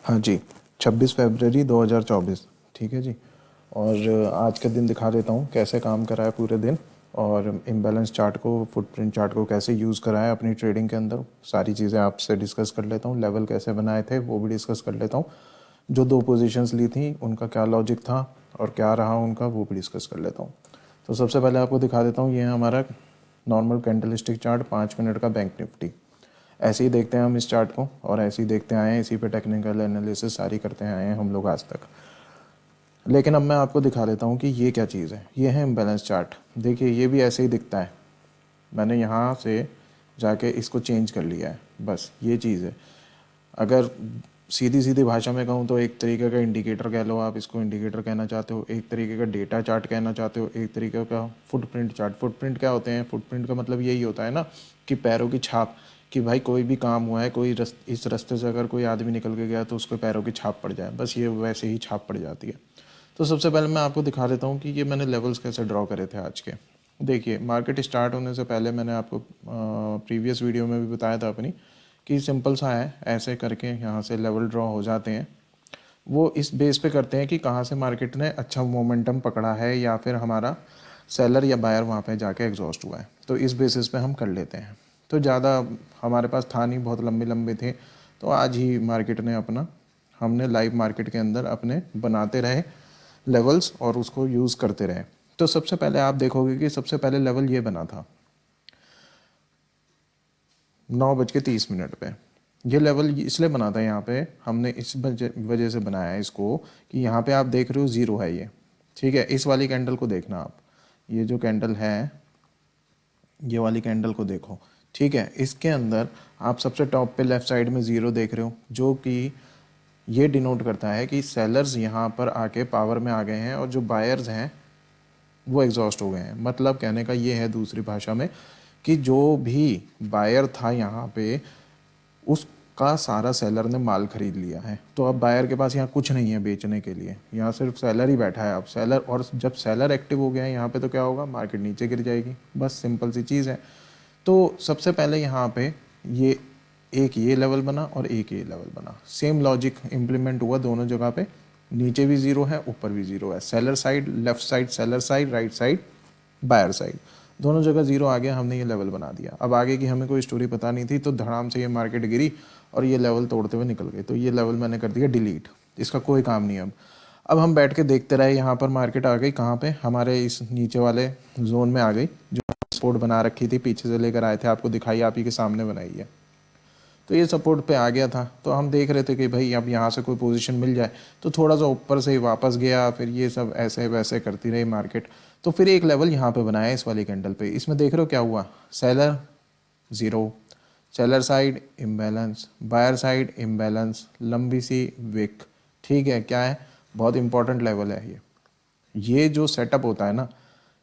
हाँ जी, 26 फरवरी 2024। ठीक है जी। और आज का दिन दिखा देता हूँ कैसे काम करा है पूरे दिन, और इम्बैलेंस चार्ट को, फुटप्रिंट चार्ट को कैसे यूज़ करा है अपनी ट्रेडिंग के अंदर। सारी चीज़ें आपसे डिस्कस कर लेता हूँ। लेवल कैसे बनाए थे वो भी डिस्कस कर लेता हूँ। जो दो पोजीशंस ली थी उनका क्या लॉजिक था और क्या रहा उनका, वो भी डिस्कस कर लेता हूँ। तो सबसे पहले आपको दिखा देता हूँ, ये है हमारा नॉर्मल कैंडलस्टिक चार्ट 5 मिनट का बैंक निफ्टी। ऐसे ही देखते हैं हम इस चार्ट को, और ऐसे ही देखते आए हैं, इसी पे टेक्निकल एनालिसिस सारी करते आए हैं हम लोग आज तक। लेकिन अब मैं आपको दिखा देता हूँ कि ये क्या चीज़ है। ये है इम्बैलेंस चार्ट। देखिए ये भी ऐसे ही दिखता है। मैंने यहाँ से जाके इसको चेंज कर लिया है, बस ये चीज़ है। अगर सीधी सीधी भाषा में कहूँ तो एक तरीके का इंडिकेटर कह लो, आप इसको इंडिकेटर कहना चाहते हो, एक तरीके का डेटा चार्ट कहना चाहते हो, एक तरीके का फुटप्रिंट चार्ट। फुटप्रिंट क्या होते हैं? फुटप्रिंट का मतलब यही होता है ना कि पैरों की छाप, कि भाई कोई भी काम हुआ है, कोई इस रास्ते से अगर कोई आदमी निकल के गया तो उसके पैरों की छाप पड़ जाए, बस ये वैसे ही छाप पड़ जाती है। तो सबसे पहले मैं आपको दिखा देता हूँ कि ये मैंने लेवल्स कैसे ड्रॉ करे थे आज के। देखिए मार्केट स्टार्ट होने से पहले मैंने आपको प्रीवियस वीडियो में भी बताया था अपनी, कि सिंपल सा है, ऐसे करके यहाँ से लेवल ड्रॉ हो जाते हैं। वो इस बेस पे करते हैं कि कहाँ से मार्केट ने अच्छा मोमेंटम पकड़ा है, या फिर हमारा सेलर या बायर वहाँ पे जाके एग्जॉस्ट हुआ है। तो इस बेसिस पे हम कर लेते हैं। तो ज़्यादा हमारे पास था नहीं, बहुत लंबे लंबे थे, तो आज ही मार्केट ने अपना, हमने लाइव मार्केट के अंदर अपने बनाते रहे लेवल्स और उसको यूज़ करते रहे। तो सबसे पहले आप देखोगे कि सबसे पहले लेवल ये बना था 9:30 पे। ये लेवल इसलिए बना था, यहाँ पे हमने इस वजह से बनाया है इसको कि यहाँ पे आप देख रहे हो ज़ीरो है ये। ठीक है, इस वाली कैंडल को देखना आप, ये जो कैंडल है, ये वाली कैंडल को देखो। ठीक है, इसके अंदर आप सबसे टॉप पे लेफ्ट साइड में ज़ीरो देख रहे हो, जो कि ये डिनोट करता है कि सेलर्स यहाँ पर आके पावर में आ गए हैं और जो बायर्स हैं वो एग्जॉस्ट हो गए हैं। मतलब कहने का ये है दूसरी भाषा में कि जो भी बायर था यहाँ पे, उसका सारा सेलर ने माल खरीद लिया है। तो अब बायर के पास यहाँ कुछ नहीं है बेचने के लिए, यहाँ सिर्फ सेलर ही बैठा है। अब सेलर, और जब सेलर एक्टिव हो गया है यहाँ पे तो क्या होगा, मार्केट नीचे गिर जाएगी। बस सिंपल सी चीज़ है। तो सबसे पहले यहाँ पे ये एक ये लेवल बना और एक ये लेवल बना, सेम लॉजिक इम्प्लीमेंट हुआ दोनों जगह पे। नीचे भी ज़ीरो है, ऊपर भी ज़ीरो है। Seller side, left side seller side, right side buyer side, दोनों जगह ज़ीरो आ गया। हमने ये लेवल बना दिया। अब आगे की हमें कोई स्टोरी पता नहीं थी, तो धड़ाम से ये मार्केट गिरी और ये लेवल तोड़ते हुए निकल गए। तो ये लेवल मैंने कर दिया डिलीट, इसका कोई काम नहीं। अब हम बैठ के देखते रहे, यहाँ पर मार्केट आ गई कहाँ पे, हमारे इस नीचे वाले जोन में आ गई, जो सपोर्ट बना रखी थी, पीछे से लेकर आए थे, आपको दिखाई, आप ही के सामने बनाई है। तो ये सपोर्ट पे आ गया था। तो हम देख रहे थे कि भाई अब यहाँ से कोई पोजीशन मिल जाए, तो थोड़ा सा ऊपर से ही वापस गया, फिर ये सब ऐसे वैसे करती रही मार्केट। तो फिर एक लेवल यहाँ पे बनाया इस वाली कैंडल पे। इसमें देख रहे हो क्या हुआ, seller zero, seller side imbalance, buyer side imbalance, लंबी सी विक। ठीक है, क्या है, बहुत इंपॉर्टेंट लेवल है ये जो सेटअप होता है ना,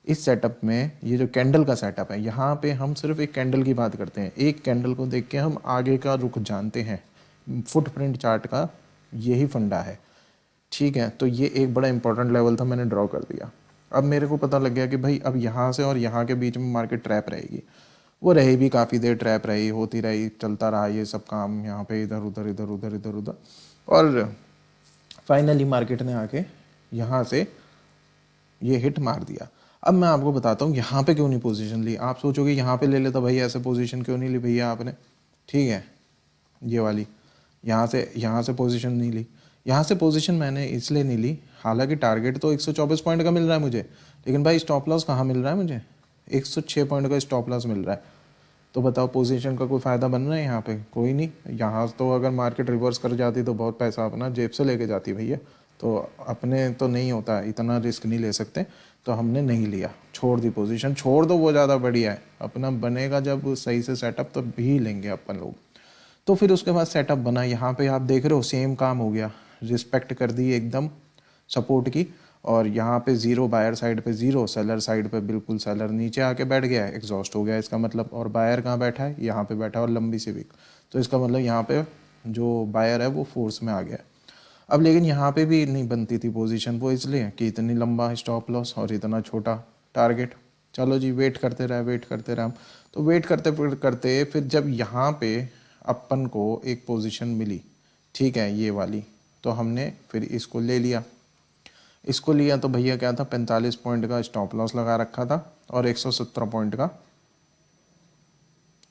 इस सेटअप में ये जो कैंडल का सेटअप है, यहाँ पे हम सिर्फ एक कैंडल की बात करते हैं। एक कैंडल को देख के हम आगे का रुख जानते हैं। फुटप्रिंट चार्ट का यही फंडा है। ठीक है, तो ये एक बड़ा इंपॉर्टेंट लेवल था, मैंने ड्रॉ कर दिया। अब मेरे को पता लग गया कि भाई अब यहाँ से और यहाँ के बीच में मार्केट ट्रैप रहेगी। वो रही भी काफ़ी देर, ट्रैप रही, होती रही, चलता रहा ये सब काम, यहाँ पे इधर उधर इधर उधर इधर उधर, और फाइनली मार्केट ने आके यहाँ से ये हिट मार दिया। अब मैं आपको बताता हूँ यहाँ पे क्यों नहीं पोजीशन ली। आप सोचोगे यहाँ पे ले लेता भाई, ऐसे पोजीशन क्यों नहीं ली भैया आपने। ठीक है, ये वाली यहाँ से पोजीशन नहीं ली। यहाँ से पोजीशन मैंने इसलिए नहीं ली, हालांकि टारगेट तो 124 पॉइंट का मिल रहा है मुझे, लेकिन भाई स्टॉप लॉस कहाँ मिल रहा है मुझे, 106 पॉइंट का स्टॉप लॉस मिल रहा है। तो बताओ पोजीशन का कोई फ़ायदा बन रहा है यहाँ पे, कोई नहीं। यहाँ तो अगर मार्केट रिवर्स कर जाती तो बहुत पैसा अपना जेब से लेके जाती भैया। तो अपने तो नहीं होता, इतना रिस्क नहीं ले सकते, तो हमने नहीं लिया, छोड़ दी पोजीशन। छोड़ दो, वो ज़्यादा बढ़िया है। अपना बनेगा जब सही से सेटअप तब भी लेंगे अपन लोग। तो फिर उसके बाद सेटअप बना, यहाँ पे आप देख रहे हो सेम काम हो गया, रिस्पेक्ट कर दी एकदम सपोर्ट की। और यहाँ पे ज़ीरो, बायर साइड पे ज़ीरो, सेलर साइड पे बिल्कुल सेलर नीचे आके बैठ गया है, एग्जॉस्ट हो गया इसका मतलब। और बायर कहाँ बैठा है, यहाँ पे बैठा है, और लंबी सी वीक। तो इसका मतलब यहाँ पे जो बायर है वो फोर्स में आ गया है। अब लेकिन यहाँ पे भी नहीं बनती थी पोजीशन, वो इसलिए कि इतनी लंबा स्टॉप लॉस और इतना छोटा टारगेट। चलो जी, वेट करते रहे हम। तो वेट करते करते फिर जब यहाँ पे अपन को एक पोजीशन मिली, ठीक है, ये वाली। तो हमने फिर इसको ले लिया। इसको लिया तो भैया क्या था, 45 पॉइंट का स्टॉप लॉस लगा रखा था और 117 पॉइंट का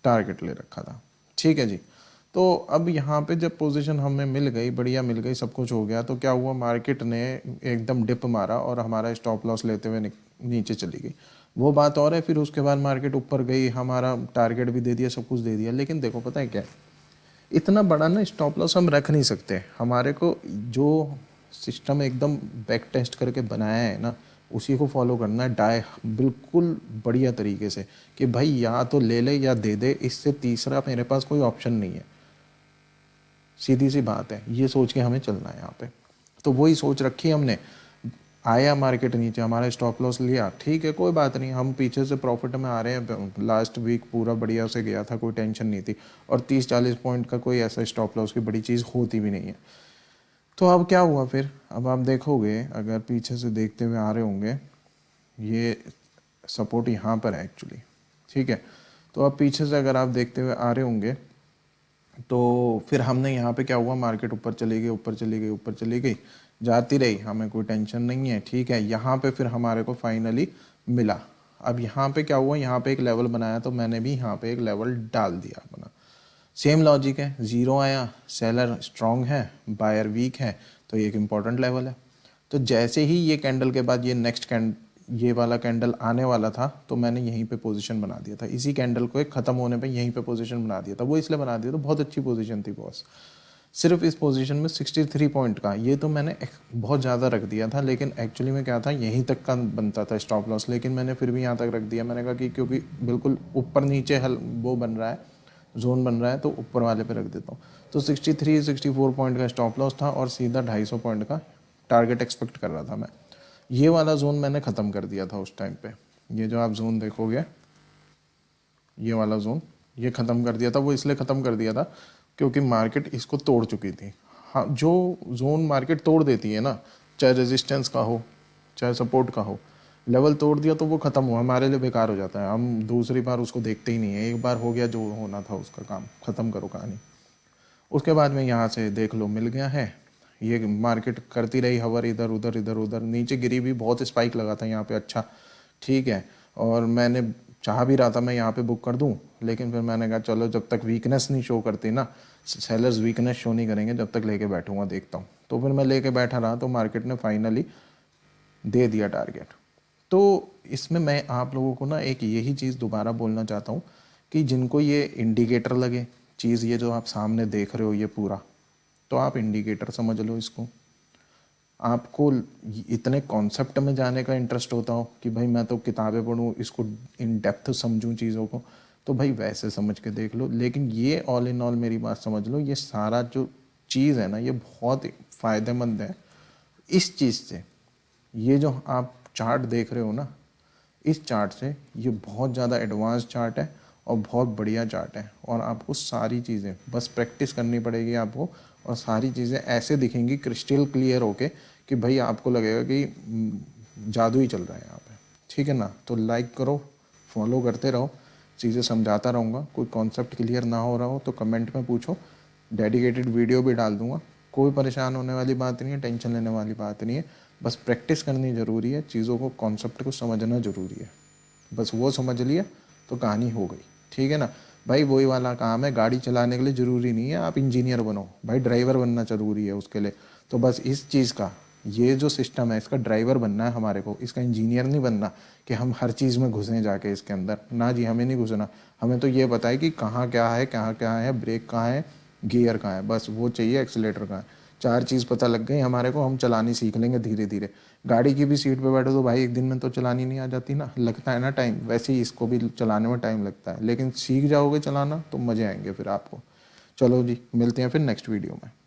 टारगेट ले रखा था। ठीक है जी। तो अब यहाँ पे जब पोजीशन हमें मिल गई, बढ़िया मिल गई, सब कुछ हो गया, तो क्या हुआ, मार्केट ने एकदम डिप मारा और हमारा स्टॉप लॉस लेते हुए नीचे चली गई। वो बात और है, फिर उसके बाद मार्केट ऊपर गई, हमारा टारगेट भी दे दिया, सब कुछ दे दिया। लेकिन देखो पता है क्या, इतना बड़ा ना स्टॉप लॉस हम रख नहीं सकते। हमारे को जो सिस्टम एकदम बैक टेस्ट करके बनाया है ना, उसी को फॉलो करना है, बिल्कुल बढ़िया तरीके से, कि भाई या तो ले ले या दे दे, इससे तीसरा मेरे पास कोई ऑप्शन नहीं है। सीधी सी बात है, ये सोच के हमें चलना है यहाँ पे। तो वही सोच रखी हमने। आया मार्केट नीचे, हमारा स्टॉप लॉस लिया, ठीक है कोई बात नहीं, हम पीछे से प्रॉफिट में आ रहे हैं। लास्ट वीक पूरा बढ़िया से गया था, कोई टेंशन नहीं थी। और 30-40 पॉइंट का कोई ऐसा स्टॉप लॉस की बड़ी चीज़ होती भी नहीं है। तो अब क्या हुआ फिर, अब आप देखोगे, अगर पीछे से देखते हुए आ रहे होंगे, ये सपोर्ट यहाँ पर है एक्चुअली। ठीक है, तो अब पीछे से अगर आप देखते हुए आ रहे होंगे, तो फिर हमने यहाँ पे क्या हुआ, मार्केट ऊपर चली गई, ऊपर चली गई, ऊपर चली गई, जाती रही, हमें कोई टेंशन नहीं है। ठीक है, यहाँ पे फिर हमारे को फाइनली मिला। अब यहाँ पे क्या हुआ, यहाँ पे एक लेवल बनाया, तो मैंने भी यहाँ पे एक लेवल डाल दिया अपना। सेम लॉजिक है, ज़ीरो आया, सेलर स्ट्रॉन्ग है, बायर वीक है, तो ये एक इम्पॉर्टेंट लेवल है। तो जैसे ही ये कैंडल के बाद ये वाला कैंडल आने वाला था, तो मैंने यहीं पे पोजीशन बना दिया था। इसी कैंडल को एक ख़त्म होने पे यहीं पे पोजीशन बना दिया था। वो इसलिए बना दिया, तो बहुत अच्छी पोजीशन थी बॉस। सिर्फ इस पोजीशन में 63 पॉइंट का, ये तो मैंने बहुत ज़्यादा रख दिया था, लेकिन एक्चुअली में क्या था, यहीं तक का बनता था स्टॉप लॉस, लेकिन मैंने फिर भी यहाँ तक रख दिया। मैंने कहा कि क्योंकि बिल्कुल ऊपर नीचे वो बन रहा है, जोन बन रहा है, तो ऊपर वाले पे रख देता हूँ। तो 64 पॉइंट का स्टॉप लॉस था और सीधा 250 पॉइंट का टारगेट एक्सपेक्ट कर रहा था मैं। ये वाला जोन मैंने ख़त्म कर दिया था उस टाइम पे। ये जो आप जोन देखोगे, ये वाला जोन, ये ख़त्म कर दिया था। वो इसलिए ख़त्म कर दिया था क्योंकि मार्केट इसको तोड़ चुकी थी। हाँ, जो जोन मार्केट तोड़ देती है ना, चाहे रेजिस्टेंस का हो चाहे सपोर्ट का हो, लेवल तोड़ दिया तो वो ख़त्म हुआ, हमारे लिए बेकार हो जाता है। हम दूसरी बार उसको देखते ही नहीं है, एक बार हो गया जो होना था उसका काम, ख़त्म करो कहानी। उसके बाद में यहाँ से देख लो मिल गया है। ये मार्केट करती रही हवर, इधर उधर इधर उधर, नीचे गिरी भी, बहुत स्पाइक लगा था यहाँ पे, अच्छा ठीक है। और मैंने चाह भी रहा था मैं यहाँ पे बुक कर दूँ, लेकिन फिर मैंने कहा चलो जब तक वीकनेस नहीं शो करती ना, सेलर्स वीकनेस शो नहीं करेंगे, जब तक लेके बैठूंगा, देखता हूँ। तो फिर मैं लेके बैठा रहा, तो मार्केट ने फाइनली दे दिया टारगेट। तो इसमें मैं आप लोगों को ना एक यही चीज़ दोबारा बोलना चाहता हूँ कि जिनको ये इंडिकेटर लगे चीज़, ये जो आप सामने देख रहे हो ये पूरा, तो आप इंडिकेटर समझ लो इसको। आपको इतने कॉन्सेप्ट में जाने का इंटरेस्ट होता हो कि भाई मैं तो किताबें पढूं, इसको इन डेप्थ समझूं चीज़ों को, तो भाई वैसे समझ के देख लो। लेकिन ये ऑल इन ऑल मेरी बात समझ लो, ये सारा जो चीज़ है ना, ये बहुत फ़ायदेमंद है इस चीज़ से। ये जो आप चार्ट देख रहे हो ना, इस चार्ट से, ये बहुत ज़्यादा एडवांस चार्ट है और बहुत बढ़िया चार्ट है। और आपको सारी चीज़ें बस प्रैक्टिस करनी पड़ेगी आपको, और सारी चीज़ें ऐसे दिखेंगी क्रिस्टल क्लियर होके कि भाई आपको लगेगा कि जादू ही चल रहा है यहाँ पे। ठीक है ना, तो लाइक करो, फॉलो करते रहो, चीज़ें समझाता रहूँगा। कोई कॉन्सेप्ट क्लियर ना हो रहा हो तो कमेंट में पूछो, डेडिकेटेड वीडियो भी डाल दूँगा। कोई परेशान होने वाली बात नहीं है, टेंशन लेने वाली बात नहीं है, बस प्रैक्टिस करनी ज़रूरी है, चीज़ों को, कॉन्सेप्ट को समझना ज़रूरी है। बस वो समझ लिया तो कहानी हो गई। ठीक है ना भाई, वही वाला काम है, गाड़ी चलाने के लिए ज़रूरी नहीं है आप इंजीनियर बनो भाई, ड्राइवर बनना ज़रूरी है उसके लिए। तो बस इस चीज़ का, ये जो सिस्टम है, इसका ड्राइवर बनना है हमारे को, इसका इंजीनियर नहीं बनना कि हम हर चीज़ में घुसें जाके इसके अंदर। ना जी, हमें नहीं घुसना। हमें तो ये पता है कि कहाँ क्या है, कहाँ क्या है, ब्रेक कहाँ है, गियर कहाँ है, बस वो चाहिए, एक्सीलेटर कहाँ है। 4 चीज़ पता लग गई हमारे को, हम चलानी सीख लेंगे धीरे धीरे। गाड़ी की भी सीट पे बैठो तो भाई एक दिन में तो चलानी नहीं आ जाती ना, लगता है ना टाइम, वैसे ही इसको भी चलाने में टाइम लगता है। लेकिन सीख जाओगे चलाना तो मज़े आएंगे फिर आपको। चलो जी, मिलते हैं फिर नेक्स्ट वीडियो में।